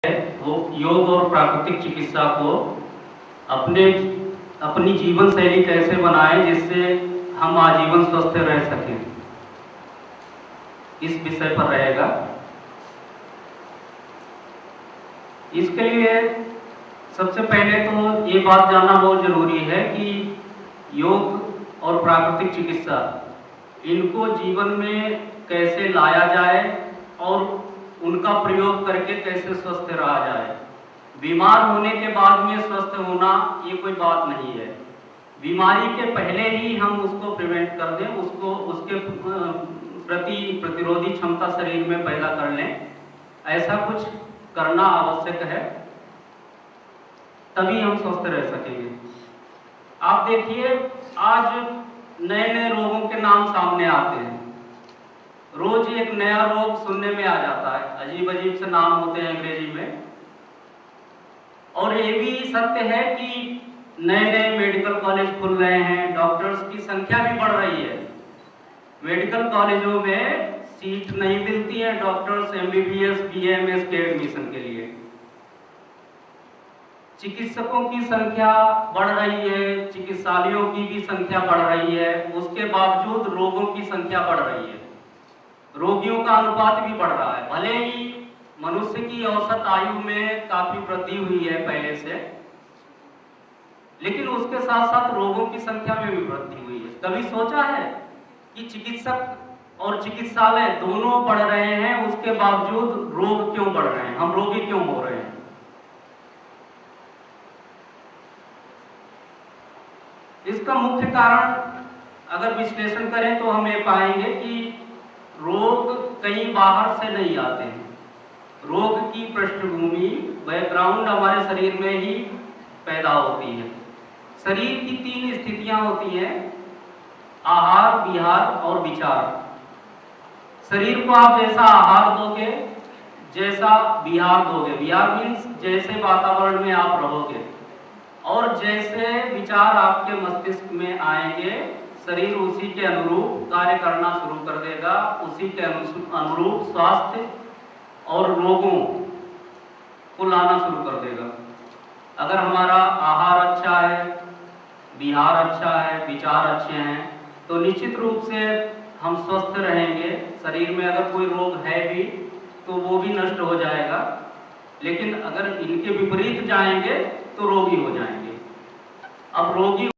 वो योग और प्राकृतिक चिकित्सा को अपने अपनी जीवन शैली कैसे बनाएं जिससे हम आजीवन स्वस्थ रह सकें, इस विषय पर रहेगा। इसके लिए सबसे पहले तो ये बात जानना बहुत जरूरी है कि योग और प्राकृतिक चिकित्सा इनको जीवन में कैसे लाया जाए और उनका प्रयोग करके कैसे स्वस्थ रहा जाए। बीमार होने के बाद में स्वस्थ होना ये कोई बात नहीं है। बीमारी के पहले ही हम उसको प्रिवेंट कर दें, उसको उसके प्रति प्रतिरोधी क्षमता शरीर में पैदा कर लें, ऐसा कुछ करना आवश्यक है, तभी हम स्वस्थ रह सकेंगे। आप देखिए, आज नए नए रोगों के नाम सामने आते हैं। रोज एक नया रोग सुनने में आ जाता है, अजीब अजीब से नाम होते हैं अंग्रेजी में। और ये भी सत्य है कि नए नए मेडिकल कॉलेज खुल रहे हैं, डॉक्टर्स की संख्या भी बढ़ रही है। मेडिकल कॉलेजों में सीट नहीं मिलती है डॉक्टर्स MBBS BAMS के एडमिशन के लिए। चिकित्सकों की संख्या बढ़ रही है, चिकित्सालयों की भी संख्या बढ़ रही है, उसके बावजूद रोगों की संख्या बढ़ रही है, रोगियों का अनुपात भी बढ़ रहा है। भले ही मनुष्य की औसत आयु में काफी वृद्धि हुई है पहले से, लेकिन उसके साथ साथ रोगों की संख्या में भी वृद्धि हुई है। कभी सोचा है कि चिकित्सक और चिकित्सालय दोनों बढ़ रहे हैं, उसके बावजूद रोग क्यों बढ़ रहे हैं, हम रोगी क्यों हो रहे हैं? इसका मुख्य कारण अगर विश्लेषण करें तो हम ये पाएंगे कि रोग कहीं बाहर से नहीं आते हैं। रोग की पृष्ठभूमि, बैकग्राउंड हमारे शरीर में ही पैदा होती है। शरीर की 3 स्थितियां होती हैं: आहार, विहार और विचार। शरीर को आप जैसा आहार दोगे, जैसा विहार दोगे, विहार मीन्स जैसे वातावरण में आप रहोगे, और जैसे विचार आपके मस्तिष्क में आएंगे, शरीर उसी के अनुरूप कार्य करना शुरू कर देगा, उसी के अनुरूप स्वास्थ्य और रोगों को लाना शुरू कर देगा। अगर हमारा आहार अच्छा है, विहार अच्छा है, विचार अच्छे हैं, तो निश्चित रूप से हम स्वस्थ रहेंगे। शरीर में अगर कोई रोग है भी तो वो भी नष्ट हो जाएगा, लेकिन अगर इनके विपरीत जाएंगे तो रोगी हो जाएंगे। अब रोगी